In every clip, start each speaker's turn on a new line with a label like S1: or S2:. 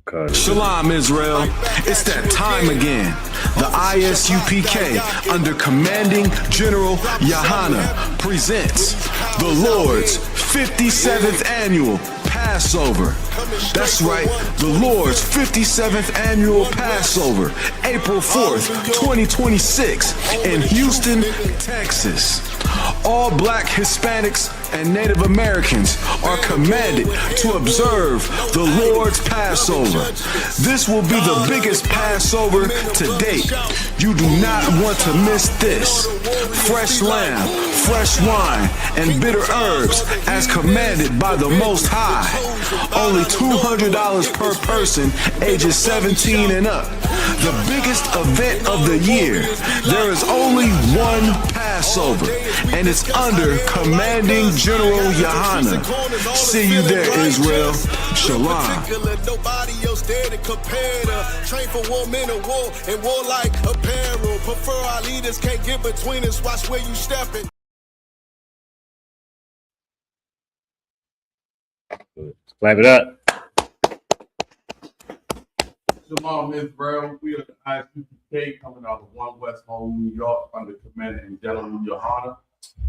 S1: Shalom, Israel. It's that time again. The ISUPK, under commanding General Yahana, presents the Lord's 57th annual Passover. That's right, the Lord's 57th annual Passover, April 4th, 2026, in Houston, Texas. All Black, Hispanics, and Native Americans are commanded to observe the Lord's Passover. This will be the biggest Passover to date. You do not want to miss this. Fresh lamb, fresh wine, and bitter herbs as commanded by the Most High. Only $200 per person, ages 17 and up. The biggest event of the year. There is only one Passover, and it's under commanding General Yahana. See you there, Israel. Shalom.
S2: Nobody else there to compare to. Train for war, men of war, and war like apparel. Prefer our leaders, can't get between us. Watch where you stepping.
S3: Clap it up.
S4: Shalom, Israel. We are the ISUPK coming out of 1 West Home, New York, under Commander General Yahana,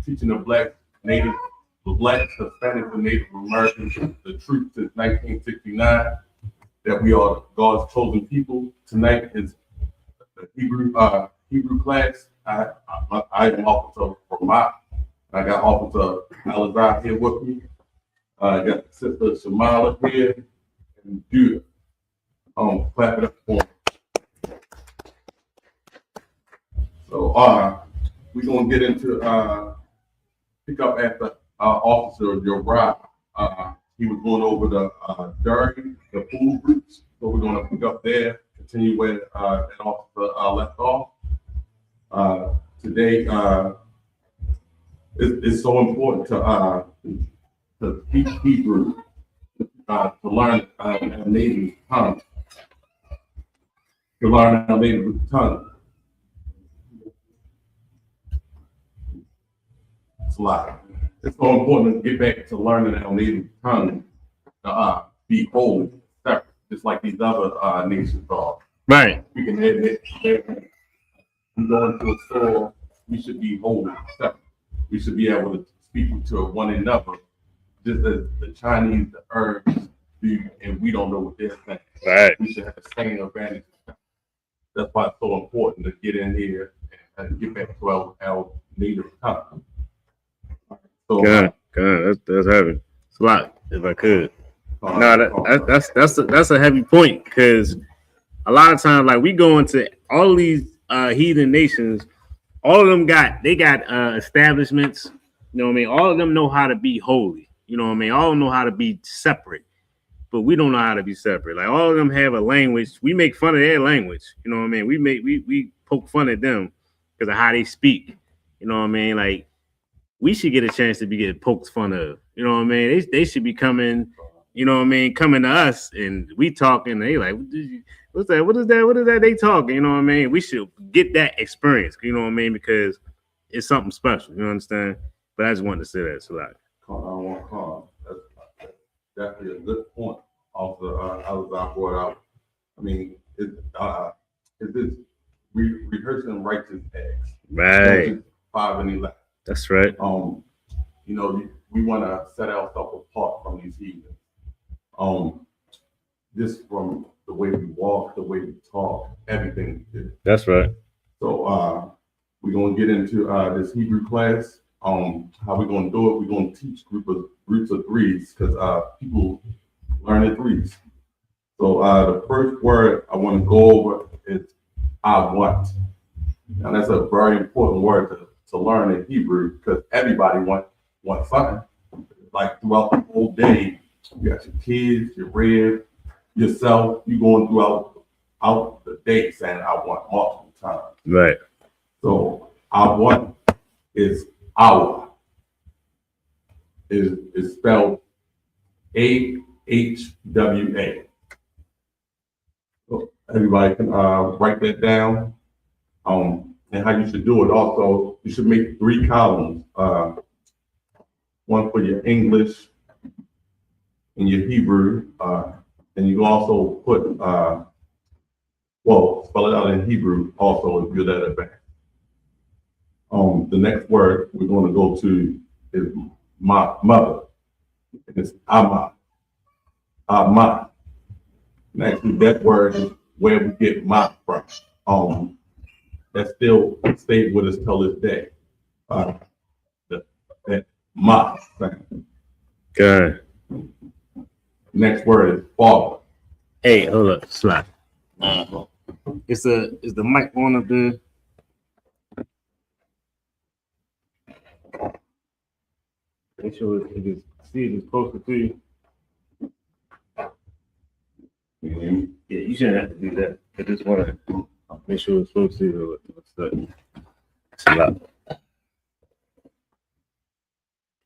S4: teaching the Black, Hispanics, and Native Americans the truth since 1969 that we are God's chosen people. Tonight is the Hebrew class. I am Officer Vermont. I got Officer Alizar here with me. I got Sister Shamala here and Judah. Clap it up for me. So we're gonna get into pick up at the Officer Uriah. He was going over the during the food groups. So we're gonna pick up there, continue where that officer left off. Today it's so important to teach Hebrew, to learn our native tongue. To learn our native tongue. It's a lot. It's so important to get back to learning our native tongue, to be holy, separate, just like these other nations are.
S3: Right.
S4: We can have it. We go into a store, we should be holy, separate. We should be able to speak to one another, just as the Chinese, the Arabs do, and we don't know what they're saying.
S3: Right.
S4: We should have the same advantage. That's why it's so important to get in here and get back to our native tongue. So,
S3: That's heavy. It's a lot. If I could, that's a heavy point, because a lot of times, like, we go into all these heathen nations, all of them got establishments. You know what I mean? All of them know how to be holy. You know what I mean? All of them know how to be separate. But we don't know how to be separate. Like, all of them have a language. We make fun of their language. You know what I mean? We poke fun at them because of how they speak. You know what I mean? Like, we should get a chance to be getting poked fun of. You know what I mean? They should be coming, you know what I mean, coming to us, and we talking. They like, what's that? What is that? What is that? They talking. You know what I mean? We should get that experience. You know what I mean? Because it's something special. You understand? But I just wanted to say that. So like,
S4: that's definitely a good point. Also, Alizar brought out. I mean, it's this rehearsing righteous acts.
S3: right?
S4: 5 and 11.
S3: That's right.
S4: You know, we want to set ourselves apart from these heathens. Just from the way we walk, the way we talk, everything we do.
S3: That's right.
S4: So we're gonna get into this Hebrew class. How we're gonna do it? We're gonna teach groups of threes, because people learn in threes. So the first word I want to go over is I want. Now that's a very important word to learn in Hebrew, because everybody wants something. Like, throughout the whole day, you got your kids, your rib, yourself. You going throughout the day saying I want multiple times.
S3: Right.
S4: So I want is our. Is spelled AHWA. So everybody can write that down. And how you should do it. Also, you should make 3 columns. One for your English and your Hebrew, And you can also put, well, spell it out in Hebrew also if you're that advanced. The next word we're going to go to is my mother. And it's Ama. Ama. And actually, that word is where we get ma from. That still stayed with us till this day. That ma thing.
S3: Good.
S4: Next word is father.
S3: Hey, hold up, slide. Is the mic on up there? Make sure it's see if it's closer to you.
S4: Mm-hmm.
S3: Yeah, you shouldn't have to do that. I just want to make sure it's close to you. It's a lot.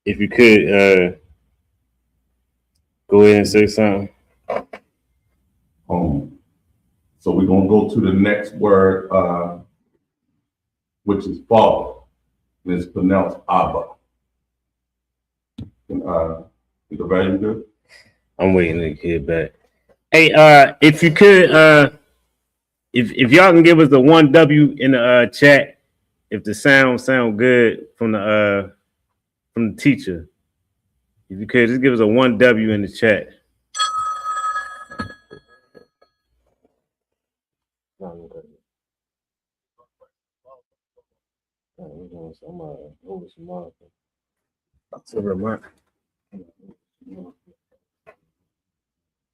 S3: If you could go ahead and say something.
S4: So we're gonna go to the next word, which is father, and it's pronounced Abba. Is the value good?
S3: I'm waiting to hear back. Hey, if you could, if y'all can give us the 1W in the chat, if the sound good from the teacher. If you could just give us a 1W in the chat.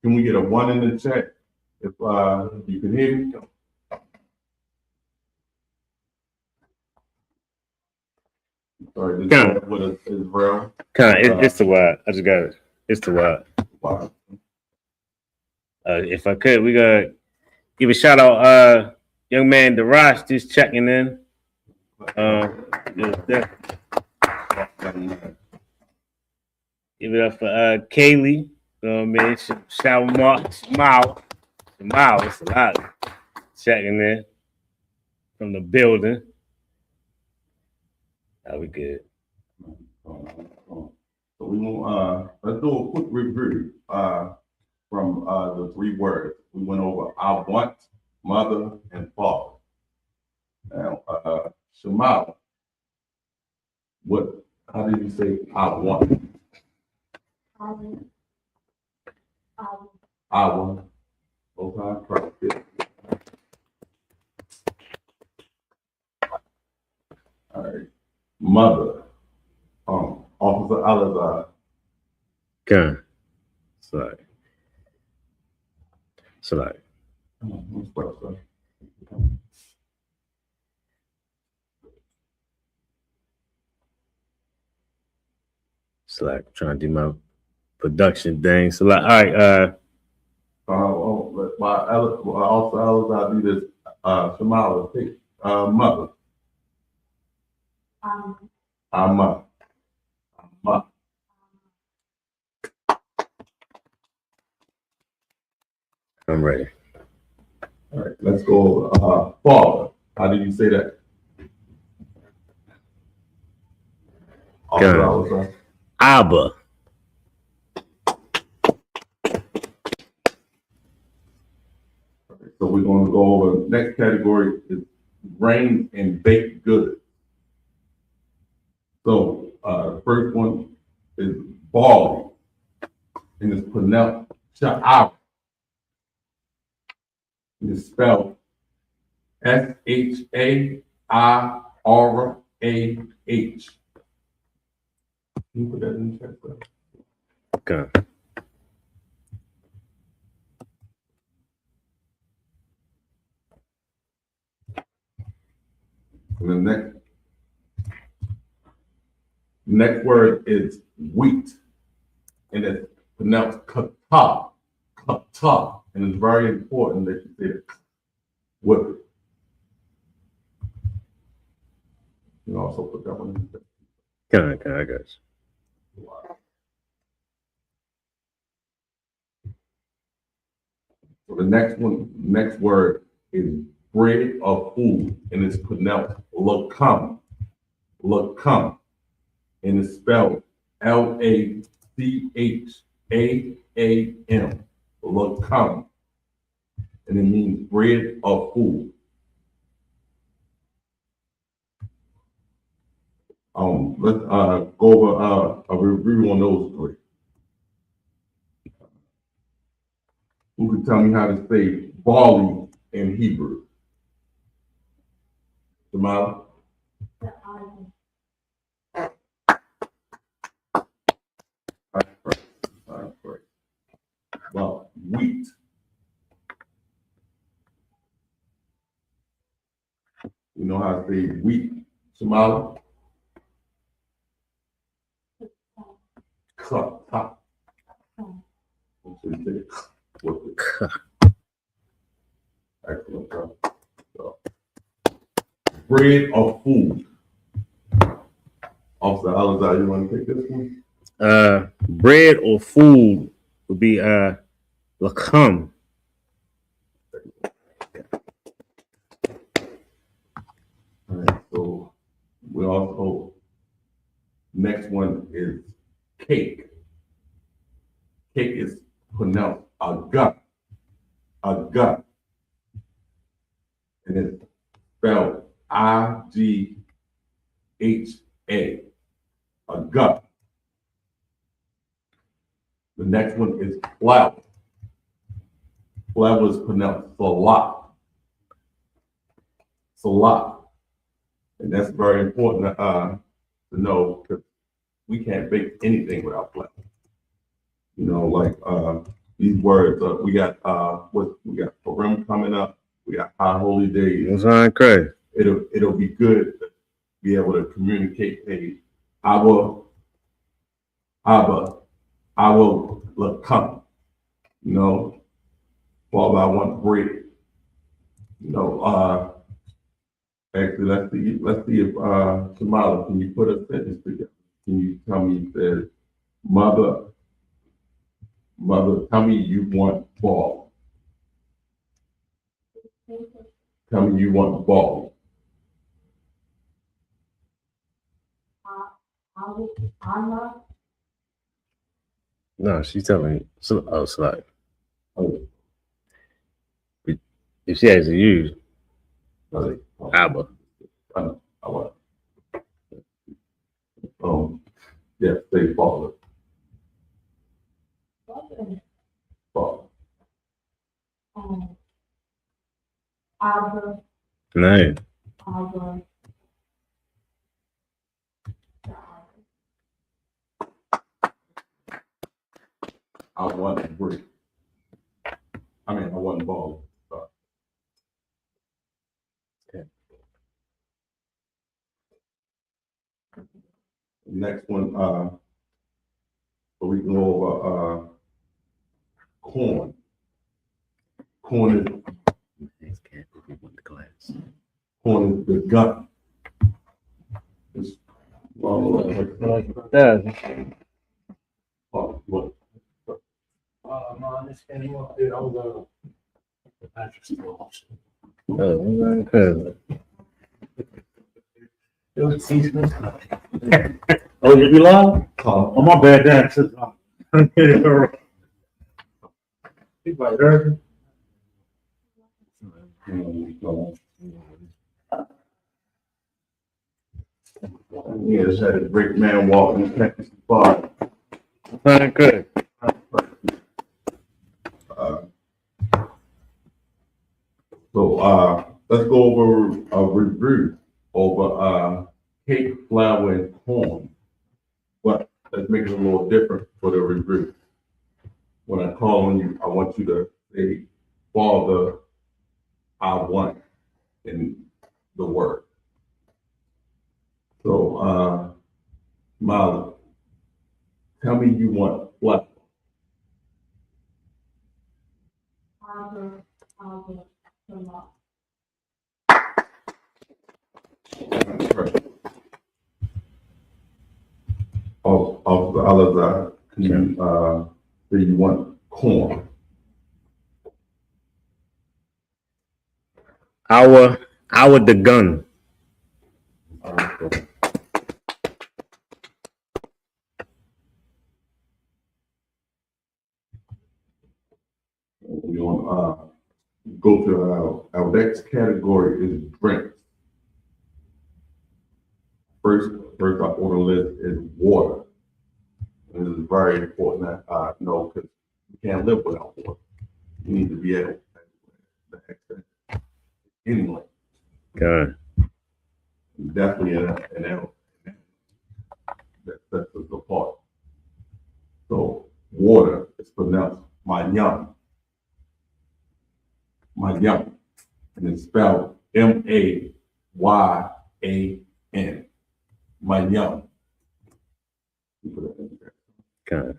S4: Can we get a 1 in the chat if you can hear me? Sorry, this is what is Israel.
S3: It's the wide. I just got it. It's the wide.
S4: Wow.
S3: If I could, we gotta give a shout out. Young man Darash just checking in. Give it up for Kaylee. You know what I mean? Smile. It's a lot. Checking in from the building. That'll be good.
S4: So we will let's do a quick review from the 3 words. We went over I want, mother, and father. Now, Shema, how did you say I want? I want. Okay, perfect. All right. Mother. Officer Alazar.
S3: Okay. Slack, trying to do my production thing. So like, all right,
S4: Also Alazar do this Shema take mother. Ama.
S3: I'm ready.
S4: All right, let's go father. How did you say that?
S3: Okay. Abba.
S4: So we're going to go over next category is grain and baked goods. So the first one is barley, and it's pronounced sha'ar. It's spelled SHAIRAH. Can you put that in the chat, bro?
S3: Okay.
S4: And the next word is wheat, and it's pronounced kata, and it's very important that you say it with it. You can also put that one in there.
S3: Okay, I got you.
S4: So the next word is bread of food, and it's pronounced lakam, and it's spelled LACHAAM, lakam, and it means bread of food. Let's go over a review on those three. Who can tell me how to say barley in Hebrew? Jamala? Well, wheat. You know how to say wheat, Jamala? Cup. Excellent. So, bread of food. Officer Alazar, you want to take this one?
S3: Bread or food would be lakam.
S4: All right, so we also, next one is cake. Cake is pronounced aga. And it's spelled IGHA. Aga. The next one is flour. Flour is pronounced salat. And that's very important to know, because we can't bake anything without flour. You know, like these words, we got Purim coming up, we got High Holy Days.
S3: That's crazy.
S4: It'll be good to be able to communicate, hey, our lakam, you know, Father, I want bread. You know, actually, let's see if Shamala, can you put a sentence together? Can you tell me that mother, tell me you want ball. Tell me you want ball.
S3: No, she's telling me. Oh, sorry.
S4: Oh,
S3: If she has to use Abba.
S4: I know. I want. Yeah, say father. Father.
S3: No.
S4: I want bread. I want ball. Sorry.
S3: Okay.
S4: Next one, so we can go over corn. Corn is the gut. It's, what?
S5: Oh, you be live? Oh, my bad, Dan. He's like, Eric.
S4: Yeah, just had a great man walking the spot.
S3: Good.
S4: So let's go over a review over cake, flour, and corn. But let's make it a little different for the review. When I call on you, I want you to say, Father, I want in the word. So Molly, tell me you want what? Of the other, can you say you want corn?
S3: Our the gun.
S4: We're gonna go to our next category is drinks. First up on the list is water. And this is very important that I know because we can't live without water. You need to be able to access anyway.
S3: God.
S4: Definitely an element that sets us apart. So water is pronounced Mayam. Mayam. And it's spelled Mayan. Mayam. You put it in there.
S3: God.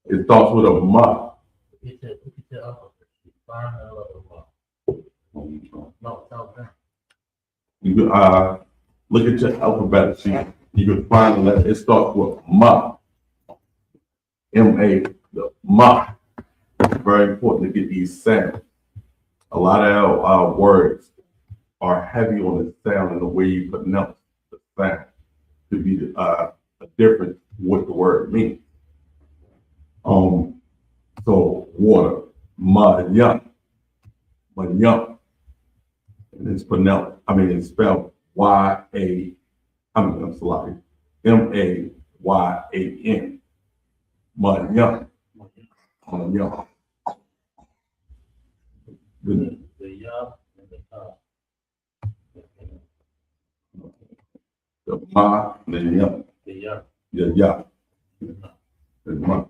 S4: It starts with a ma. You could look at your alphabet sheet. You can find the letter. It starts with ma. M-A, the ma. It's very important to get these sounds. A lot of our words are heavy on the sound and the way you pronounce the sound to be a difference what the word means. So water, Mayam. Mayam. And it's pronounced, it's spelled I'm sorry, M-A-Y-A-N. Mayam. Mayam. The ma, the yam. Yeah. The ma.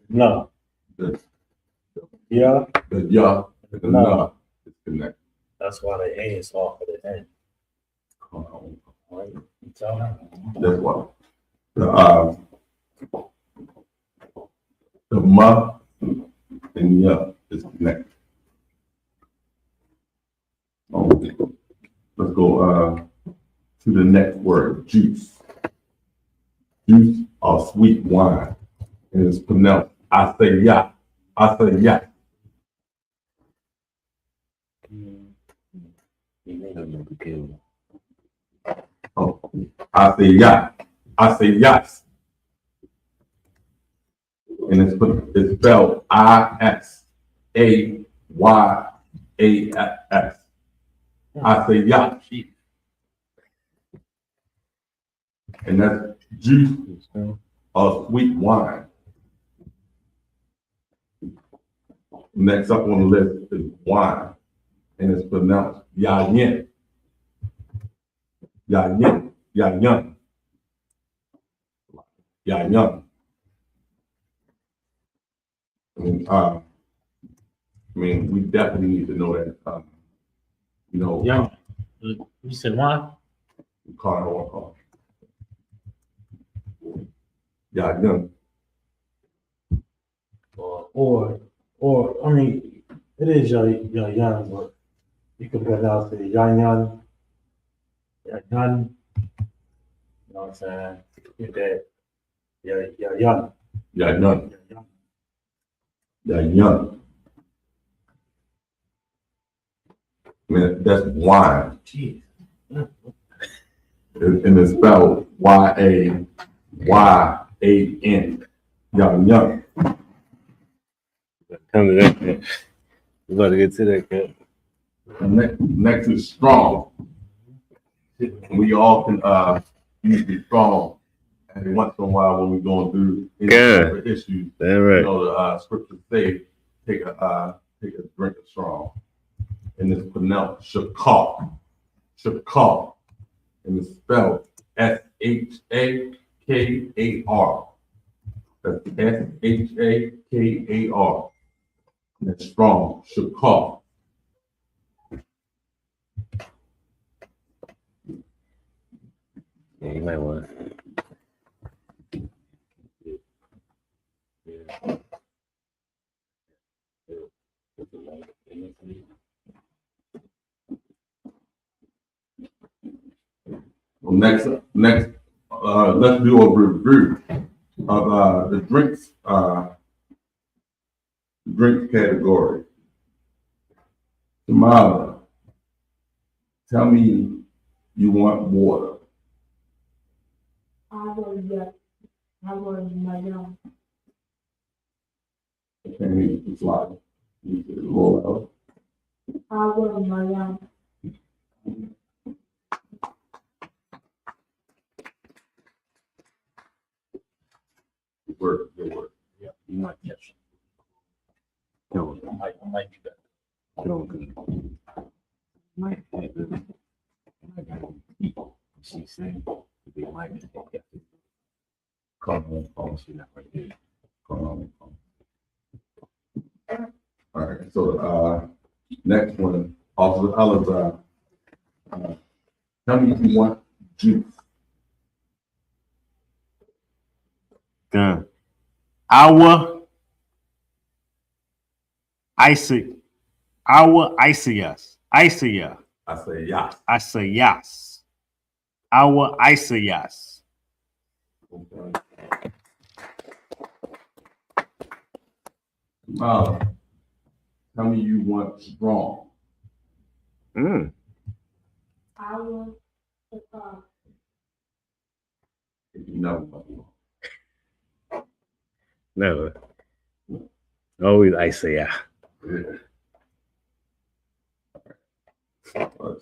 S5: No.
S4: The
S5: Yeah.
S4: the ya. The na. It's connected.
S5: That's why the A is off of the end. Right? You tell me.
S4: That's why. The ma and ya is connected. Let's go to the next word, juice. Juice or sweet wine. And it's pronounced asaya. Asaya. Oh, asaya. Asayas. And it's spelled I-S-A-Y-A-S. Asaya. And that's juice or sweet wine. Next up on the list is wine. And it's pronounced yayin. Yayin. Yayin. Yayin. We definitely need to know that.
S5: Yeah. You said why?
S4: Car. Yayin.
S5: Or it is young, but you can pronounce it young. You know what I'm saying? Get that. Young.
S4: Yayin. Yayin. That's wine.
S5: Jeez.
S4: And it's spelled Y-A-Y-A-N. Yayin.
S3: Come to that, man. We about to get to that, cat.
S4: Next is strong. We all can use be strong. And once in a while when we're going through any issues,
S3: That's right.
S4: the scriptures say take a drink of strong. And it's pronounced shakar. Shakar. And it's spelled S-H-A-K-A-R. That's S-H-A-K-A-R. And it's strong. Shakar.
S3: Yeah, you might want
S4: Next, let's do a review of the drinks drink category. Tamala, tell me you want water.
S6: I was my young.
S4: Okay, it's like roll out.
S6: I was my young.
S4: Good word, good word.
S5: Yeah, you might catch.
S3: No,
S5: I might be better.
S3: no, might she said they might
S5: Call home, call.
S3: she not right there.
S4: Call on. All right, so next one, Officer Ellis, tell me if you want juice.
S3: Done. Our Isaac, our Isaias, Isaiah.
S4: I say yes.
S3: Isaias. Our Isaias.
S4: Okay. Tell me you want strong.
S3: Mm.
S6: I was
S4: If you know what you want.
S3: Never. Always Isaiah.
S4: Yeah.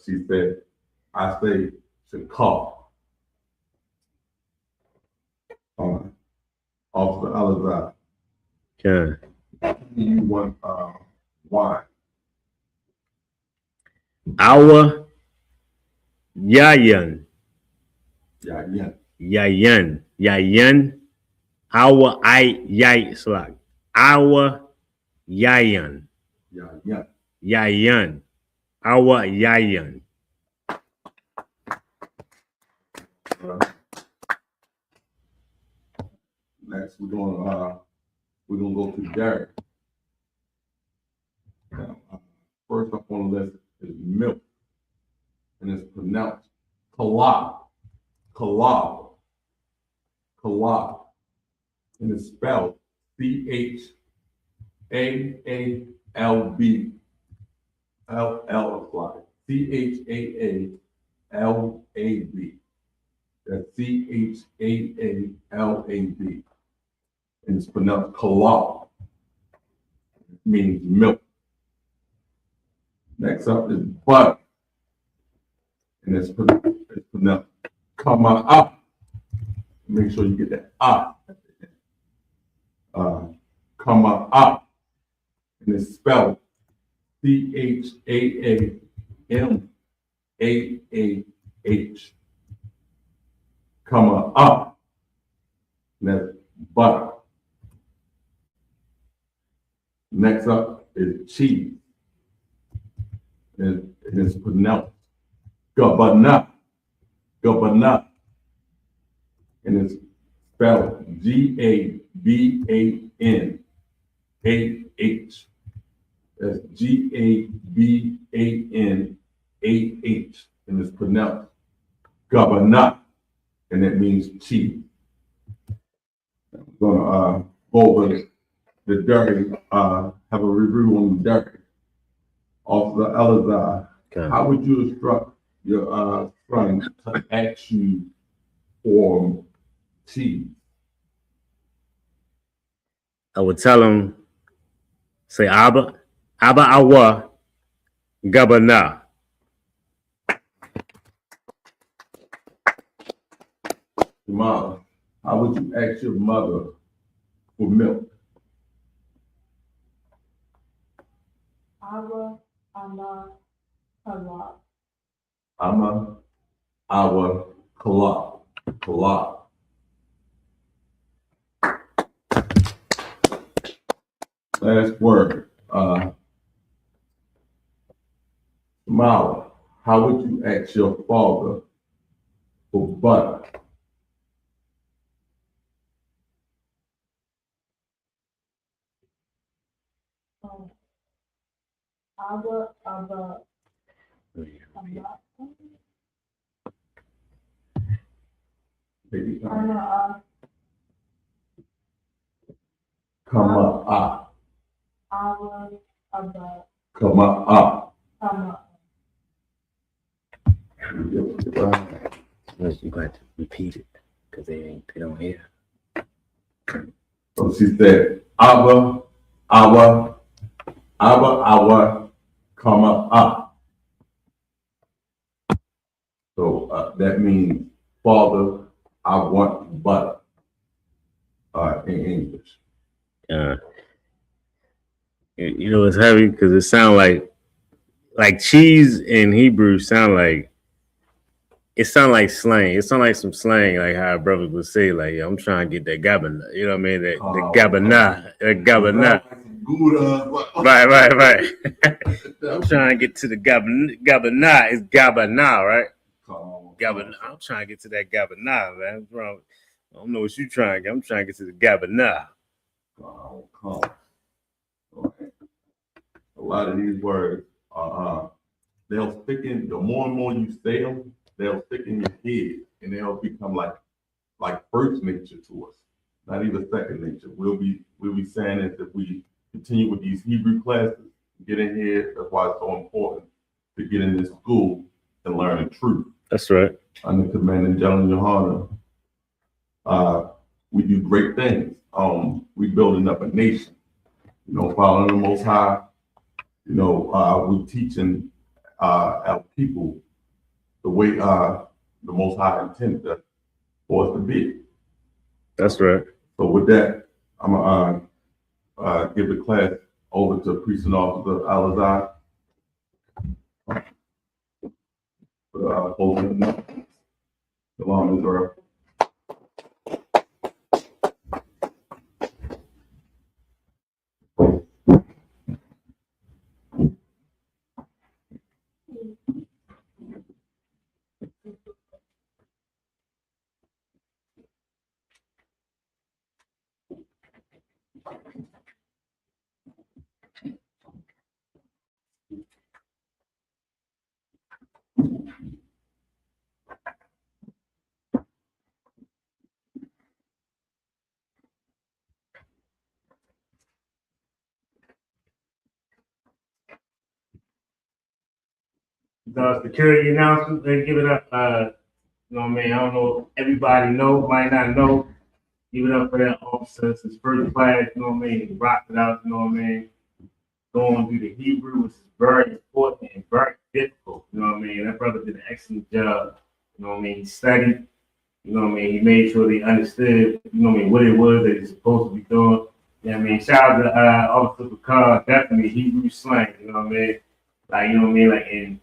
S4: She said, I say to call. Officer Ellis,
S3: Okay.
S4: you want wine.
S3: Our Yayan.
S4: Yeah, yeah.
S3: Yayan. Yayan. Our Yay Slag. Our Yayan.
S4: Yeah, yeah.
S3: Yayan. Our Yayan.
S4: Next, we're gonna go to Derek. Now, first up on the list is milk, and it's pronounced kalab, kalab, kalab, and it's spelled CHAALB, LL, CHAALAB. That's CHAALAB, and it's pronounced kalab. It means milk. Next up is butter, and it's pronounced kama up. Make sure you get that up. Kama up, and it's spelled CHAAMAAH. Kama up, and that's butter. Next up is cheese, and it's pronounced gabana, gabana, and it's spelled GABANAH. That's GABANAH, and it's pronounced gabana, and it means cheese. I'm gonna go over the dairy, have a review on the dairy. Officer Elazar,
S3: Okay.
S4: how would you instruct your son to ask you for cheese?
S3: I would tell him, say Abba Awa Gabana.
S4: Mom, how would you ask your mother for milk?
S6: Our Ama Kalab.
S4: Ama, Awa, Kalab, Kalab. Last word. Mala, how would you ask your father for butter?
S6: Our Ama
S4: Baby, Kama'a.
S6: Kama.
S3: You got to repeat it because they don't hear.
S4: So she said, Abba, Awa, Kama'a. So that means, Father, I want butter in English.
S3: You know, it's heavy because it sounds like cheese in Hebrew sound like slang. It sounds like some slang, like how brothers would say, like, yeah, I'm trying to get that gabana. You know what I mean? The gabana. Gabana. Right. I'm trying to get to the gabana. It's gabana, right? Gabana. I'm trying to get to that gabana, man. What's wrong? I don't know what you trying to get. I'm trying to get to the gabana.
S4: A lot of these words they'll stick in. The more and more you say them, they'll stick in your head, and they'll become like first nature to us, not even second nature. We'll be saying this if we continue with these Hebrew classes, get in here. That's why it's so important to get in this school and learn the truth.
S3: That's right.
S4: Under commanding General Yohana, we do great things. We building up a nation. You know, following the Most High. You know, we teaching our people the way the Most High intended for us to be.
S3: That's right.
S4: So with that, I'm gonna give the class over to Priest and Officer Alazar. Shalom, Israel.
S3: The security announcements, they give it up. You know what I mean? I don't know. Everybody know, might not know. Give it up for that officer. It's his first class. You know what I mean? He rocked it out. You know what I mean? Going through the Hebrew, which is very important and very difficult. You know what I mean? That brother did an excellent job. You know what I mean? He studied. You know what I mean? He made sure they understood. You know what I mean? What it was that he's supposed to be doing. You know what I mean? Shout out to Officer Picard. Definitely Hebrew slang. You know what I mean? Like, you know what I mean? Like, and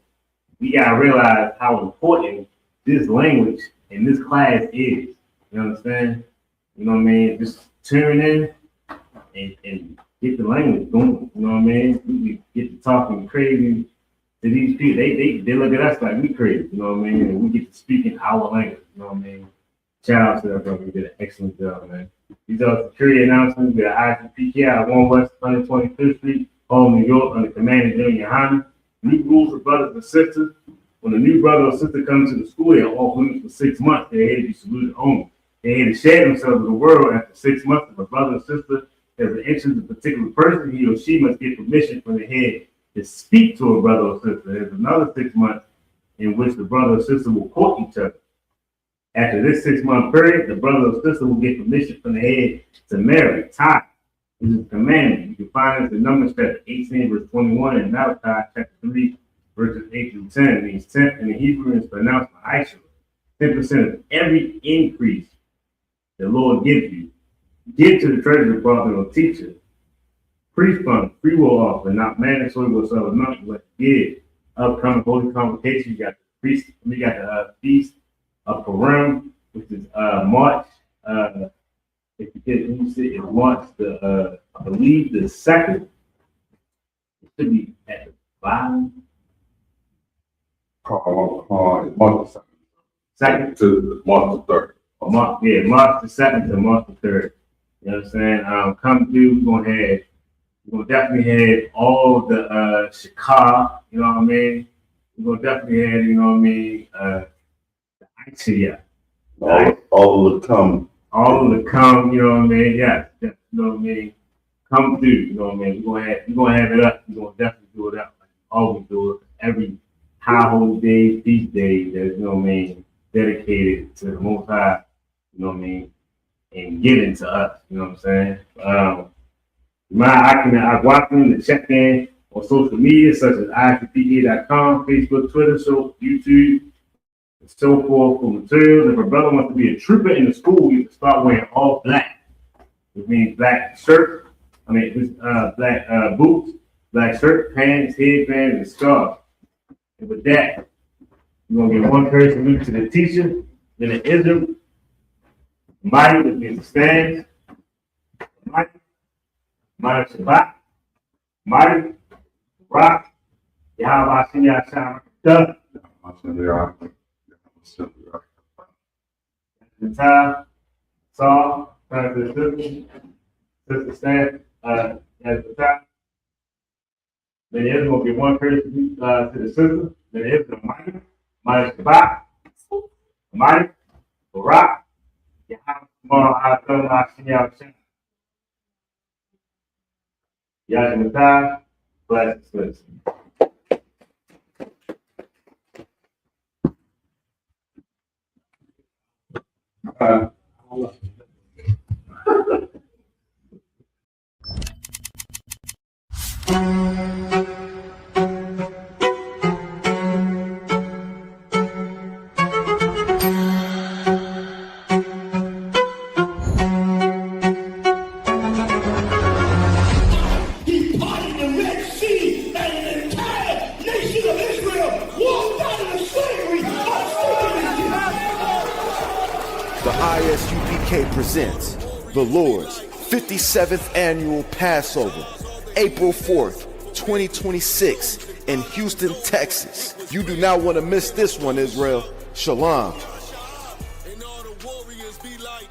S3: we gotta realize how important this language and this class is. You understand? You know what I mean? Just tune in and get the language going. You know what I mean? We get to talking crazy to these people. They look at us like we crazy. You know what I mean? And we get to speak in our language. You know what I mean? Shout out to that brother. He did an excellent job, man. These are security announcements. We got ISUPK at 1 West 125th Street, Home, New York, under command of General Yohana. New rules for brothers and sisters. When a new brother or sister comes to the school, they are off limits for 6 months. They had to be saluted only. They had to share themselves with the world after 6 months. If a brother or sister has an interest in a particular person, he or she must get permission from the head to speak to a brother or sister. There's another 6 months in which the brother or sister will court each other. After this 6 month period, the brother or sister will get permission from the head to marry, tie. This is a commandment. You can find this in Numbers chapter 18, verse 21, and Malachi chapter 3, verses 8 through 10. It means 10th in the Hebrew is pronounced by Aisha. 10% of every increase the Lord gives you, give to the treasury department or teacher. Priest fund, free will offer, not mandatory whatsoever, not but give. Upcoming holy convocation, you got the priest, we got the feast of Purim, which is March. If you get, let me see, it March the I believe the 2nd. It should be at the bottom.
S4: March the
S3: 2nd
S4: to March the 3rd.
S3: March the 2nd to March the 3rd. You know what I'm saying? Come through, we're gonna definitely have all the shikar, you know what I mean? We're gonna definitely have, you know what I mean, the ICF.
S4: All of the come.
S3: All of the come, you know what I mean? Yeah, you know what I mean? Come through, you know what I mean? We're gonna have it up. We're gonna definitely do it up like always do it. Every high holy day, feast day, there's, you know what I mean, dedicated to the Most High, you know what I mean, and given to us, you know what I'm saying? I watch them to check in on social media such as ISUPK.com, Facebook, Twitter, so YouTube, and so forth for materials. If a brother wants to be a trooper in the school, you can start wearing all black. Which means black shirt, black boots, black shirt, pants, headband, and scarf. And with that, you're gonna get one curse salute to the teacher, then the Israel, mighty, which means stand, mighty Shabbat, mighty, rock, Yahweh Shinah Shah, the time, saw, time to the sister stand, as the time. Then the Israel will get one curse to the sister, then the Israel mighty Shabbat, mighty, rock, Yahweh Shinah Shah. Yahweh, bless this.
S7: The ISUPK presents the Lord's 57th Annual Passover, April 4th, 2026 in Houston, Texas. You do not want to miss this one, Israel. Shalom.
S2: And all the warriors be like,